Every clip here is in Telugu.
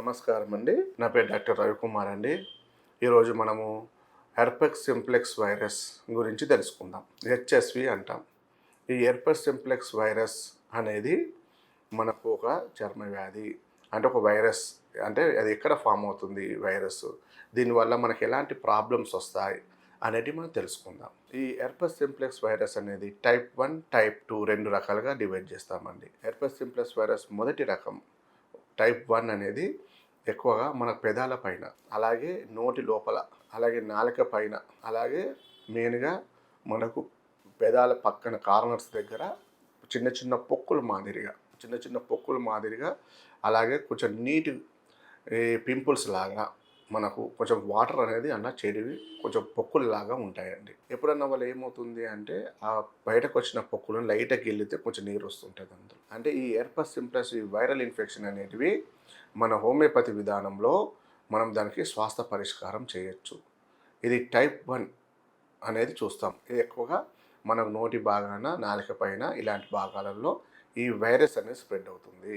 నమస్కారం అండి. నా పేరు డాక్టర్ రవికుమార్ అండి. ఈరోజు మనము హెర్పెస్ సింప్లెక్స్ వైరస్ గురించి తెలుసుకుందాం. హెచ్ఎస్వి అంటాం. ఈ హెర్పెస్ సింప్లెక్స్ వైరస్ అనేది మనకు ఒక చర్మ వ్యాధి, అంటే ఒక వైరస్. అంటే అది ఎక్కడ ఫామ్ అవుతుంది ఈ వైరస్, దీనివల్ల మనకి ఎలాంటి ప్రాబ్లమ్స్ వస్తాయి అనేది మనం తెలుసుకుందాం. ఈ హెర్పెస్ సింప్లెక్స్ వైరస్ అనేది టైప్ 1, టైప్ 2 రెండు రకాలుగా డివైడ్ చేస్తామండి. హెర్పెస్ సింప్లెక్స్ వైరస్ మొదటి రకం టైప్ 1 అనేది ఎక్కువగా మన పెదాల పైన, అలాగే నోటి లోపల, అలాగే నాలుక పైన, అలాగే మెయిన్గా మనకు పెదాల పక్కన కార్నర్స్ దగ్గర చిన్న చిన్న పొక్కులు మాదిరిగా, అలాగే కొంచెం నీటి పింపుల్స్ లాగా మనకు కొంచెం వాటర్ అనేది చెడివి కొంచెం పొక్కుల్లాగా ఉంటాయండి. ఎప్పుడన్నా వాళ్ళు ఏమవుతుంది అంటే ఆ బయటకు వచ్చిన పొక్కులను లైట్గా గిల్లితే కొంచెం నీరు వస్తుంటుంది అందులో. అంటే ఈ హెర్పెస్ సింప్లెక్స్ ఈ వైరల్ ఇన్ఫెక్షన్ అనేటివి మన హోమియోపతి విధానంలో మనం దానికి స్వాస్థ పరిష్కారం చేయొచ్చు. ఇది టైప్ 1 అనేది చూస్తాం. ఇది ఎక్కువగా మన నోటి భాగాన, నాలుక పైన ఇలాంటి భాగాలలో ఈ వైరస్ అనేది స్ప్రెడ్ అవుతుంది.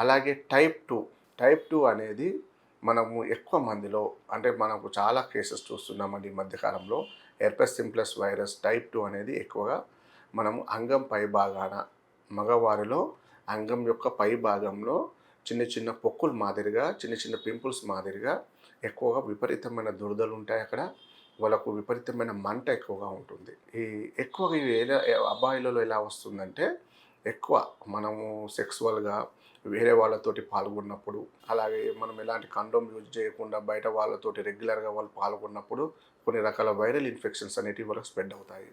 అలాగే టైప్ 2 అనేది మనము ఎక్కువ మందిలో, అంటే మనకు చాలా కేసెస్ చూస్తున్నామండి ఈ మధ్యకాలంలో. హెర్పెస్ సింప్లెక్స్ వైరస్ టైప్ 2 అనేది ఎక్కువగా మనము అంగం పై భాగాన, మగవారిలో అంగం యొక్క పై భాగంలో చిన్న చిన్న పొక్కులు మాదిరిగా, చిన్న చిన్న పింపుల్స్ మాదిరిగా ఎక్కువగా విపరీతమైన దురదలు ఉంటాయి. అక్కడ వాళ్ళకు విపరీతమైన మంట ఎక్కువగా ఉంటుంది. ఎక్కువగా ఇవి అబ్బాయిలలో ఎలా వస్తుందంటే, ఎక్కువ మనము సెక్సువల్గా వేరే వాళ్ళతోటి పాల్గొన్నప్పుడు, అలాగే మనం ఎలాంటి కండోమ్ యూజ్ చేయకుండా బయట వాళ్ళతోటి రెగ్యులర్గా వాళ్ళు పాల్గొన్నప్పుడు కొన్ని రకాల వైరల్ ఇన్ఫెక్షన్స్ అనేటివి వాళ్ళకి స్ప్రెడ్ అవుతాయి.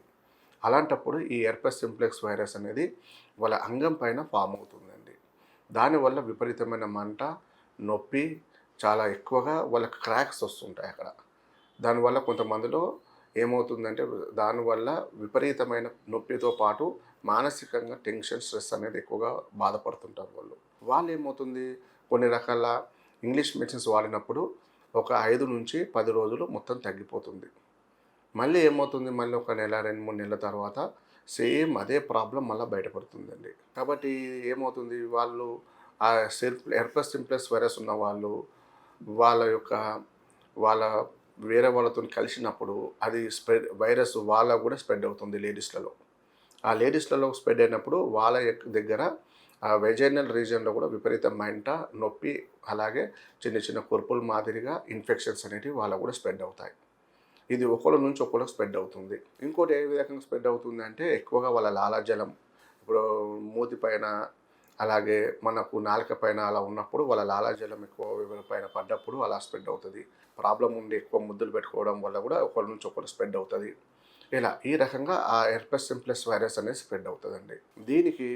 అలాంటప్పుడు ఈ హెర్పెస్ సింప్లెక్స్ వైరస్ అనేది వాళ్ళ అంగం పైన ఫామ్ అవుతుందండి. దానివల్ల విపరీతమైన మంట, నొప్పి, చాలా ఎక్కువగా వాళ్ళకి క్రాక్స్ వస్తుంటాయి అక్కడ. దానివల్ల కొంతమందిలో ఏమవుతుందంటే, దానివల్ల విపరీతమైన నొప్పితో పాటు మానసికంగా టెన్షన్, స్ట్రెస్ అనేది ఎక్కువగా బాధపడుతుంటారు వాళ్ళు ఏమవుతుంది, కొన్ని రకాల ఇంగ్లీష్ మెడిసిన్స్ వాడినప్పుడు ఒక 5 నుంచి 10 రోజులు మొత్తం తగ్గిపోతుంది. మళ్ళీ ఏమవుతుంది, మళ్ళీ ఒక నెల, 2-3 నెలల తర్వాత సేమ్ అదే ప్రాబ్లం మళ్ళీ బయటపడుతుందండి. కాబట్టి ఏమవుతుంది, వాళ్ళు ఆ హెర్పెస్ సింప్లెక్స్ వైరస్ ఉన్న వాళ్ళు వాళ్ళ వేరే వాళ్ళతో కలిసినప్పుడు అది వైరస్ వాళ్ళకు కూడా స్ప్రెడ్ అవుతుంది లేడీస్లలో. ఆ లేడీస్లలో స్ప్రెడ్ అయినప్పుడు వాళ్ళ దగ్గర ఆ వెజైనల్ రీజియన్లో కూడా విపరీతమైన నొప్పి, అలాగే చిన్న చిన్న కురుపుల మాదిరిగా ఇన్ఫెక్షన్స్ అనేటివి వాళ్ళకు కూడా స్ప్రెడ్ అవుతాయి. ఇది ఒకళ్ళ నుంచి ఒకళ్ళకి స్ప్రెడ్ అవుతుంది. ఇంకోటి ఏ విధంగా స్ప్రెడ్ అవుతుంది అంటే, ఎక్కువగా వాళ్ళ లాలాజలం, ఇప్పుడు మూతి పైన, అలాగే మనకు నాలుక పైన అలా ఉన్నప్పుడు వాళ్ళ లాలాజలం ఎక్కువ పైన పడ్డప్పుడు అలా స్ప్రెడ్ అవుతుంది. ప్రాబ్లం ఉండి ఎక్కువ ముద్దులు పెట్టుకోవడం వల్ల కూడా ఒకళ్ళ నుంచి ఒకళ్ళు స్ప్రెడ్ అవుతుంది. ఇలా ఈ రకంగా ఆ హెర్పెస్ సింప్లెక్స్ వైరస్ అనేది స్ప్రెడ్ అవుతుందండి. దీనికి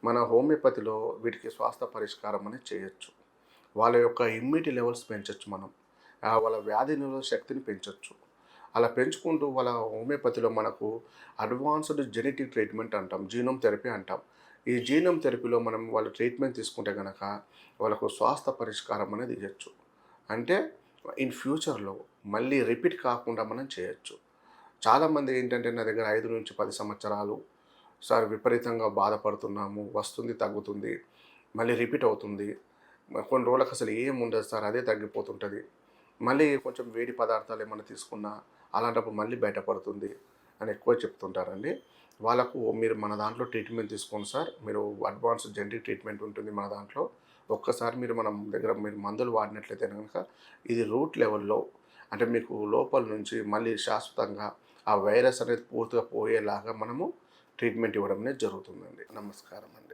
మన హోమియోపతిలో వీటికి స్వాస్థ పరిష్కారం అనేది చేయొచ్చు. వాళ్ళ యొక్క ఇమ్యూనిటీ లెవెల్స్ పెంచవచ్చు మనం, వాళ్ళ వ్యాధి నిరోధక శక్తిని పెంచవచ్చు. అలా పెంచుకుంటూ వాళ్ళ హోమియోపతిలో మనకు అడ్వాన్స్డ్ జెనెటిక్ ట్రీట్మెంట్ అంటాం, జీనోమ్ థెరపీ అంటాం. ఈ జీనోమ్ థెరపీలో మనం వాళ్ళ ట్రీట్మెంట్ తీసుకుంటే కనుక వాళ్ళకు స్వాస్థ పరిష్కారం అనేది ఇవ్వచ్చు. అంటే ఇన్ ఫ్యూచర్లో మళ్ళీ రిపీట్ కాకుండా మనం చేయొచ్చు. చాలామంది ఏంటంటే, నా దగ్గర 5 నుంచి 10 సంవత్సరాలు సార్ విపరీతంగా బాధపడుతున్నాము, వస్తుంది తగ్గుతుంది, మళ్ళీ రిపీట్ అవుతుంది, కొన్ని రోజులకు అసలు ఏం ఉండదు సార్, అదే తగ్గిపోతుంటుంది, మళ్ళీ కొంచెం వేడి పదార్థాలు ఏమైనా తీసుకున్నా అలాంటప్పుడు మళ్ళీ బయటపడుతుంది అని ఎక్కువ చెప్తుంటారండి. వాళ్ళకు మీరు మన దాంట్లో ట్రీట్మెంట్ తీసుకోండి సార్, మీరు అడ్వాన్స్డ్ జెనెటిక్ ట్రీట్మెంట్ ఉంటుంది మన దాంట్లో. ఒక్కసారి మనం దగ్గర మందులు వాడినట్లయితే కనుక ఇది రూట్ లెవెల్లో, అంటే మీకు లోపల నుంచి మళ్ళీ శాశ్వతంగా ఆ వైరస్ అనేది పూర్తిగా పోయేలాగా మనము ట్రీట్మెంట్ ఇవ్వడం అనేది జరుగుతుందండి. నమస్కారం అండి.